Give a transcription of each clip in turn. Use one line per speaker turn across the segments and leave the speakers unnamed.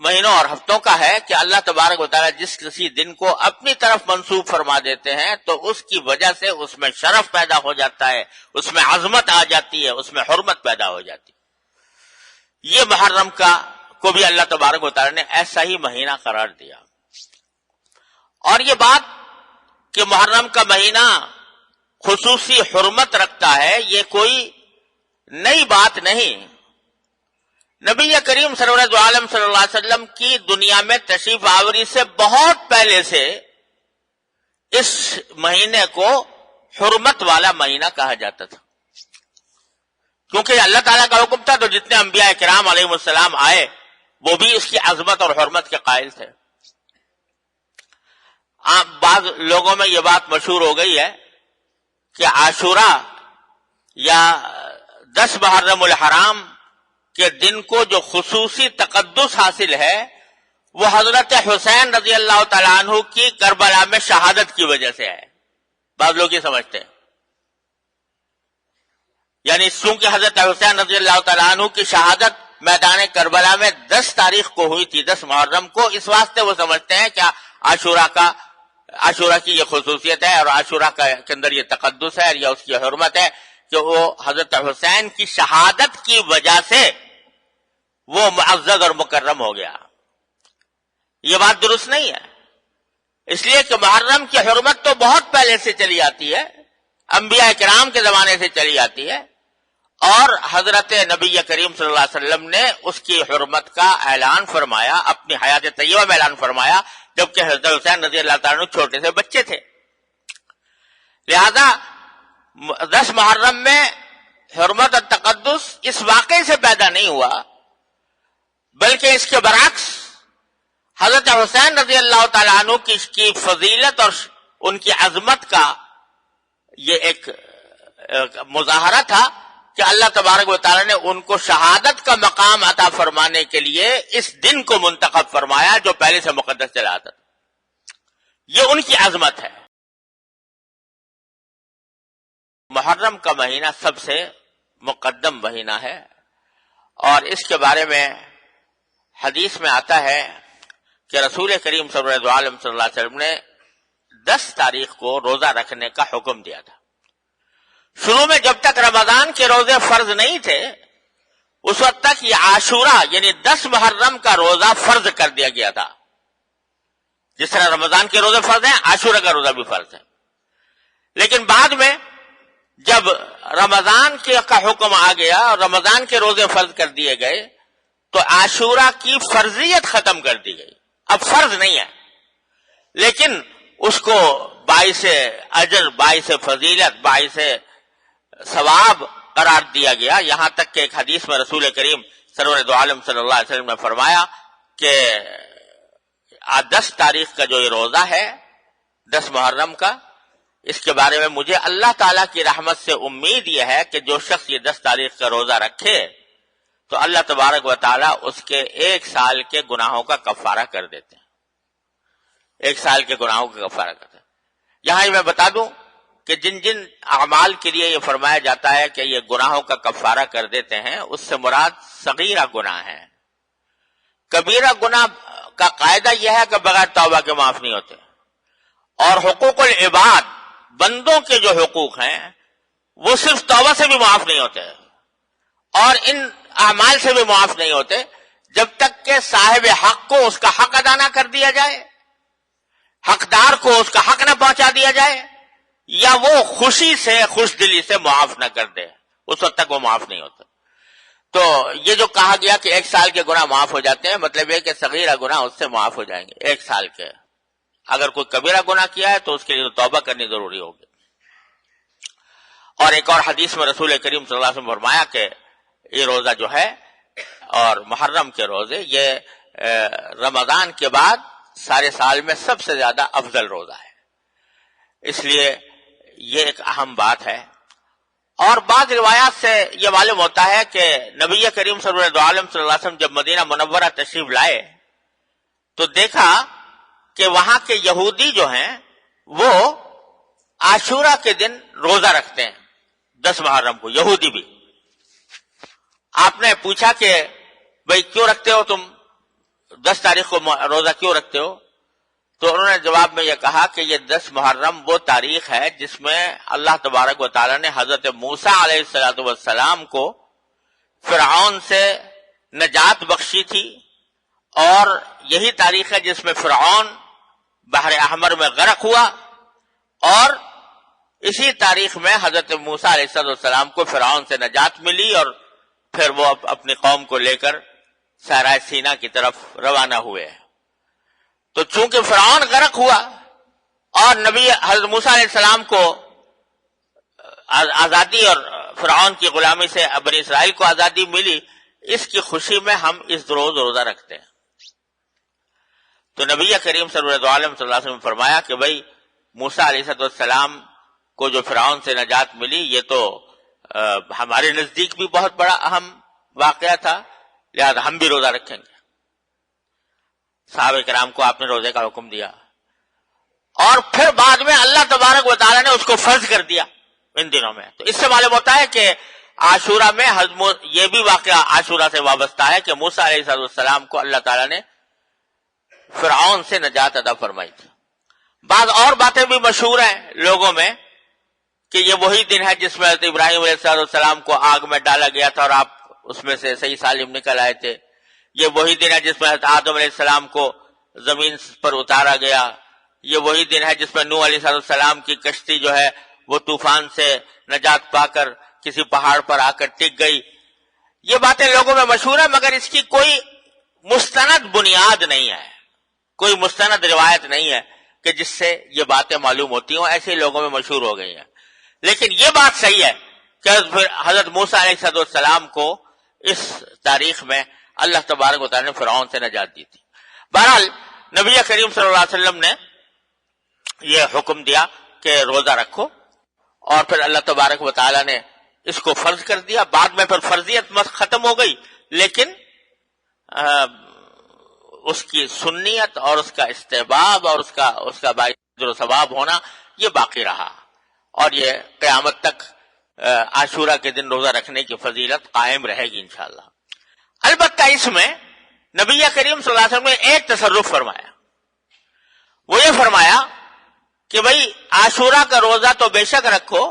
مہینوں اور ہفتوں کا ہے کہ اللہ تبارک و تعالیٰ جس کسی دن کو اپنی طرف منسوب فرما دیتے ہیں تو اس کی وجہ سے اس میں شرف پیدا ہو جاتا ہے، اس میں عظمت آ جاتی ہے، اس میں حرمت پیدا ہو جاتی ہے۔ یہ محرم کو بھی اللہ تبارک و تعالیٰ نے ایسا ہی مہینہ قرار دیا۔ اور یہ بات کہ محرم کا مہینہ خصوصی حرمت رکھتا ہے، یہ کوئی نئی بات نہیں۔ نبی کریم صلی اللہ علیہ وسلم کی دنیا میں تشریف آوری سے بہت پہلے سے اس مہینے کو حرمت والا مہینہ کہا جاتا تھا، کیونکہ اللہ تعالیٰ کا حکم تھا، تو جتنے انبیاء کرام علیہ السلام آئے وہ بھی اس کی عظمت اور حرمت کے قائل تھے۔ بعض لوگوں میں یہ بات مشہور ہو گئی ہے کہ عاشوراء یا 10 محرم الحرام کے دن کو جو خصوصی تقدس حاصل ہے وہ حضرت حسین رضی اللہ تعالیٰ عنہ کی کربلا میں شہادت کی وجہ سے ہے۔ بعض لوگ یہ سمجھتے ہیں، یعنی چونکہ حضرت حسین رضی اللہ تعالیٰ عنہ کی شہادت میدان کربلا میں 10 تاریخ کو ہوئی تھی، 10 محرم کو، اس واسطے وہ سمجھتے ہیں کہ عاشوراء کی یہ خصوصیت ہے اور عاشوراء کے اندر یہ تقدس ہے یا اس کی حرمت ہے کہ وہ حضرت حسین کی شہادت کی وجہ سے وہ معزز اور مکرم ہو گیا۔ یہ بات درست نہیں ہے، اس لیے کہ محرم کی حرمت تو بہت پہلے سے چلی آتی ہے، انبیاء کرام کے زمانے سے چلی آتی ہے، اور حضرت نبی کریم صلی اللہ علیہ وسلم نے اس کی حرمت کا اعلان فرمایا، اپنی حیات طیبہ میں اعلان فرمایا، جبکہ حضرت حسین رضی اللہ تعالیٰ عنہ چھوٹے سے بچے تھے۔ لہذا 10 محرم میں حرمت اور تقدس اس واقعے سے پیدا نہیں ہوا، بلکہ اس کے برعکس حضرت حسین رضی اللہ تعالیٰ عنہ کی فضیلت اور ان کی عظمت کا یہ ایک مظاہرہ تھا کہ اللہ تبارک و تعالیٰ نے ان کو شہادت کا مقام عطا فرمانے کے لیے اس دن کو منتخب فرمایا جو پہلے سے مقدس چلا آتا تھا۔ یہ ان کی عظمت ہے۔ محرم کا مہینہ سب سے مقدم مہینہ ہے، اور اس کے بارے میں حدیث میں آتا ہے کہ رسول کریم صلی اللہ علیہ وسلم نے 10 تاریخ کو روزہ رکھنے کا حکم دیا تھا۔ شروع میں جب تک رمضان کے روزے فرض نہیں تھے اس وقت تک یہ عاشوراء یعنی 10 محرم کا روزہ فرض کر دیا گیا تھا۔ جس طرح رمضان کے روزے فرض ہیں، عاشوراء کا روزہ بھی فرض ہے۔ لیکن بعد میں جب رمضان کا حکم آ گیا اور رمضان کے روزے فرض کر دیے گئے تو عاشوراء کی فرضیت ختم کر دی گئی، اب فرض نہیں ہے، لیکن اس کو باعث اجر، باعث فضیلت، باعث ثواب قرار دیا گیا۔ یہاں تک کہ ایک حدیث میں رسول کریم سرور دو عالم صلی اللہ علیہ وسلم نے فرمایا کہ 10 تاریخ کا جو یہ روزہ ہے 10 محرم کا، اس کے بارے میں مجھے اللہ تعالیٰ کی رحمت سے امید یہ ہے کہ جو شخص یہ 10 تاریخ کا روزہ رکھے تو اللہ تبارک و تعالیٰ اس کے 1 سال کے گناہوں کا کفارہ کر دیتے ہیں، 1 سال کے گناہوں کا کفارہ کرتے ہیں۔ یہاں میں بتا دوں کہ جن جن اعمال کے لیے یہ فرمایا جاتا ہے کہ یہ گناہوں کا کفارہ کر دیتے ہیں، اس سے مراد صغیرہ گناہ ہے۔ کبیرہ گناہ کا قاعدہ یہ ہے کہ بغیر توبہ کے معاف نہیں ہوتے، اور حقوق العباد، بندوں کے جو حقوق ہیں وہ صرف توبہ سے بھی معاف نہیں ہوتے، اور ان اعمال سے بھی معاف نہیں ہوتے جب تک کہ صاحب حق کو اس کا حق ادا نہ کر دیا جائے، حقدار کو اس کا حق نہ پہنچا دیا جائے، یا وہ خوشی سے، خوش دلی سے معاف نہ کر دے، اس وقت تک وہ معاف نہیں ہوتا۔ تو یہ جو کہا گیا کہ 1 سال کے گناہ معاف ہو جاتے ہیں، مطلب یہ کہ صغیرہ گناہ اس سے معاف ہو جائیں گے 1 سال کے۔ اگر کوئی کبیرہ گناہ کیا ہے تو اس کے لیے توبہ کرنی ضروری ہوگی۔ اور ایک اور حدیث میں رسول کریم صلی اللہ علیہ وسلم فرمایا کہ یہ روزہ جو ہے اور محرم کے روزے یہ رمضان کے بعد سارے سال میں سب سے زیادہ افضل روزہ ہے، اس لیے یہ ایک اہم بات ہے۔ اور بعض روایات سے یہ معلوم ہوتا ہے کہ نبی کریم صلی اللہ علیہ وسلم جب مدینہ منورہ تشریف لائے تو دیکھا کہ وہاں کے یہودی جو ہیں وہ عاشوراء کے دن روزہ رکھتے ہیں 10 محرم کو، یہودی بھی۔ آپ نے پوچھا کہ بھئی کیوں رکھتے ہو تم 10 تاریخ کو روزہ کیوں رکھتے ہو؟ تو انہوں نے جواب میں یہ کہا کہ یہ 10 محرم وہ تاریخ ہے جس میں اللہ تبارک و تعالیٰ نے حضرت موسیٰ علیہ السلام کو فرعون سے نجات بخشی تھی، اور یہی تاریخ ہے جس میں فرعون بحر احمر میں غرق ہوا، اور اسی تاریخ میں حضرت موسیٰ علیہ السلام کو فرعون سے نجات ملی، اور پھر وہ اپنی قوم کو لے کر صحرائے سینا کی طرف روانہ ہوئے۔ تو چونکہ فرعون غرق ہوا اور نبی حضرت موسیٰ علیہ السلام کو آزادی اور فرعون کی غلامی سے بنی اسرائیل کو آزادی ملی، اس کی خوشی میں ہم اس روز روزہ رکھتے ہیں۔ تو نبی کریم صلی اللہ علیہ وسلم نے فرمایا کہ بھئی موسیٰ علیہ السلام کو جو فرعون سے نجات ملی یہ تو ہمارے نزدیک بھی بہت بڑا اہم واقعہ تھا، لہذا ہم بھی روزہ رکھیں گے۔ صحابہ کرام کو آپ نے روزے کا حکم دیا، اور پھر بعد میں اللہ تبارک و تعالیٰ نے اس کو فرض کر دیا ان دنوں میں۔ تو اس سے معلوم ہوتا ہے کہ عاشورہ میں یہ بھی واقعہ عاشورہ سے وابستہ ہے کہ موسیٰ علیہ السلام کو اللہ تعالیٰ نے فرعون سے نجات عطا فرمائی تھی۔ بعض اور باتیں بھی مشہور ہیں لوگوں میں کہ یہ وہی دن ہے جس میں حضرت ابراہیم علیہ السلام کو آگ میں ڈالا گیا تھا اور آپ اس میں سے صحیح سالم نکل آئے تھے۔ یہ وہی دن ہے جس میں حضرت آدم علیہ السلام کو زمین پر اتارا گیا۔ یہ وہی دن ہے جس میں نوح علیہ السلام کی کشتی جو ہے وہ طوفان سے نجات پا کر کسی پہاڑ پر آ کر ٹک گئی۔ یہ باتیں لوگوں میں مشہور ہیں، مگر اس کی کوئی مستند بنیاد نہیں ہے، کوئی مستند روایت نہیں ہے کہ جس سے یہ باتیں معلوم ہوتی ہوں، ایسے لوگوں میں مشہور ہو گئی ہیں۔ لیکن یہ بات صحیح ہے کہ حضرت موسیٰ علیہ السلام کو اس تاریخ میں اللہ تبارک و تعالیٰ نے فرعون سے نجات دی تھی۔ بہرحال نبی کریم صلی اللہ علیہ وسلم نے یہ حکم دیا کہ روزہ رکھو، اور پھر اللہ تبارک و تعالیٰ نے اس کو فرض کر دیا۔ بعد میں پھر فرضیت ختم ہو گئی، لیکن اس کی سنیت اور اس کا استحباب اور اس کا باعث و ثواب ہونا یہ باقی رہا، اور یہ قیامت تک عاشورہ کے دن روزہ رکھنے کی فضیلت قائم رہے گی انشاءاللہ۔ البتہ اس میں نبی کریم صلی اللہ علیہ وسلم نے ایک تصرف فرمایا، وہ یہ فرمایا کہ بھئی عاشورہ کا روزہ تو بے شک رکھو،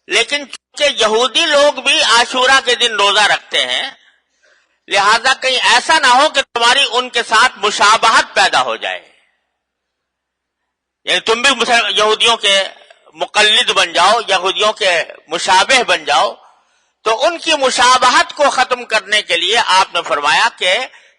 لیکن چونکہ یہودی لوگ بھی عاشورہ کے دن روزہ رکھتے ہیں، لہذا کہیں ایسا نہ ہو کہ تمہاری ان کے ساتھ مشابہت پیدا ہو جائے، یعنی تم بھی یہودیوں کے مقلد بن جاؤ، یہودیوں کے مشابہ بن جاؤ۔ تو ان کی مشابہت کو ختم کرنے کے لیے آپ نے فرمایا کہ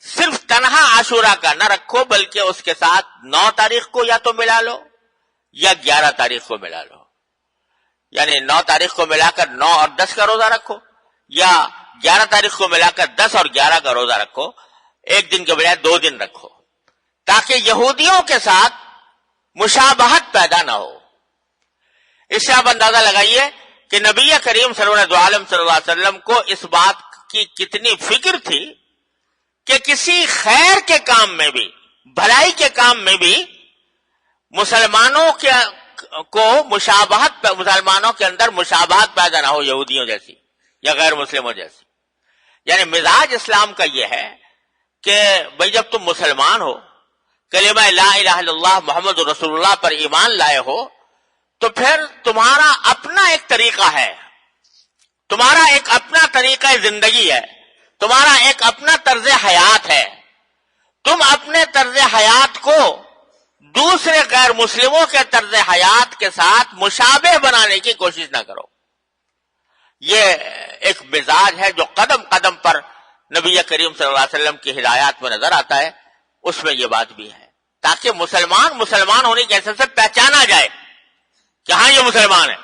صرف تنہا عاشورہ کا نہ رکھو، بلکہ اس کے ساتھ 9 تاریخ کو یا تو ملا لو یا 11 تاریخ کو ملا لو، یعنی 9 تاریخ کو ملا کر 9 اور 10 کا روزہ رکھو، یا 11 تاریخ کو ملا کر 10 اور 11 کا روزہ رکھو، ایک دن کے بجائے 2 دن رکھو، تاکہ یہودیوں کے ساتھ مشابہت پیدا نہ ہو۔ اس سے آپ اندازہ لگائیے کہ نبی کریم صلی اللہ علیہ وسلم کو اس بات کی کتنی فکر تھی کہ کسی خیر کے کام میں بھی، بھلائی کے کام میں بھی مسلمانوں کو مسلمانوں کے اندر مشابہت پیدا نہ ہو یہودیوں جیسی یا غیر مسلموں جیسی۔ یعنی مزاج اسلام کا یہ ہے کہ بھئی جب تم مسلمان ہو، کلمہ لا الہ الا اللہ محمد رسول اللہ پر ایمان لائے ہو، تو پھر تمہارا اپنا ایک طریقہ ہے، تمہارا ایک اپنا طریقہ زندگی ہے، تمہارا ایک اپنا طرز حیات ہے۔ تم اپنے طرز حیات کو دوسرے غیر مسلموں کے طرز حیات کے ساتھ مشابہ بنانے کی کوشش نہ کرو۔ یہ ایک مزاج ہے جو قدم قدم پر نبی کریم صلی اللہ علیہ وسلم کی ہدایات میں نظر آتا ہے، اس میں یہ بات بھی ہے، تاکہ مسلمان ہونے کی حیثیت سے پہچانا جائے کہ ہاں یہ مسلمان ہے،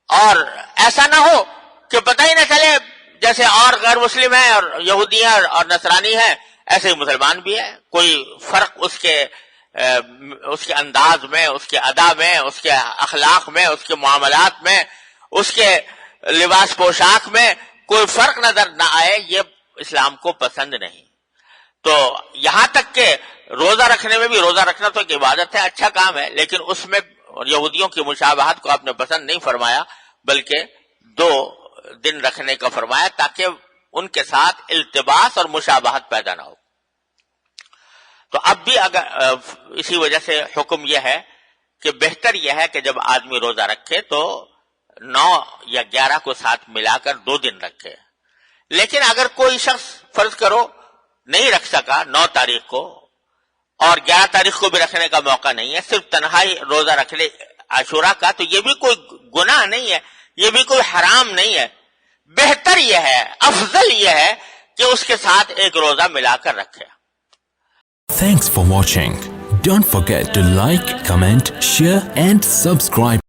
اور ایسا نہ ہو کہ پتہ ہی نہ چلے جیسے اور غیر مسلم ہیں اور یہودی ہیں اور نصرانی ہیں ایسے ہی مسلمان بھی ہے، کوئی فرق اس کے انداز میں، اس کے ادا میں، اس کے اخلاق میں، اس کے معاملات میں، اس کے لباس پوشاک میں کوئی فرق نظر نہ آئے، یہ اسلام کو پسند نہیں۔ تو یہاں تک کہ روزہ رکھنے میں بھی، روزہ رکھنا تو ایک عبادت ہے، اچھا کام ہے، لیکن اس میں یہودیوں کی مشابہت کو آپ نے پسند نہیں فرمایا، بلکہ 2 دن رکھنے کا فرمایا، تاکہ ان کے ساتھ التباس اور مشابہت پیدا نہ ہو. تو اب بھی اگر اسی وجہ سے حکم یہ ہے کہ بہتر یہ ہے کہ جب آدمی روزہ رکھے تو 9 یا 11 کو ساتھ ملا کر 2 دن رکھے. لیکن اگر کوئی شخص فرض کرو نہیں رکھ سکا 9 تاریخ کو اور 11 تاریخ کو بھی رکھنے کا موقع نہیں ہے, صرف تنہائی روزہ رکھ لے عاشورہ کا, تو یہ بھی کوئی گناہ نہیں ہے, یہ بھی کوئی حرام نہیں ہے. بہتر یہ ہے, افضل یہ ہے کہ اس کے ساتھ ایک روزہ ملا کر رکھے.
Thanks for watching. Don't forget to like, comment, share and subscribe.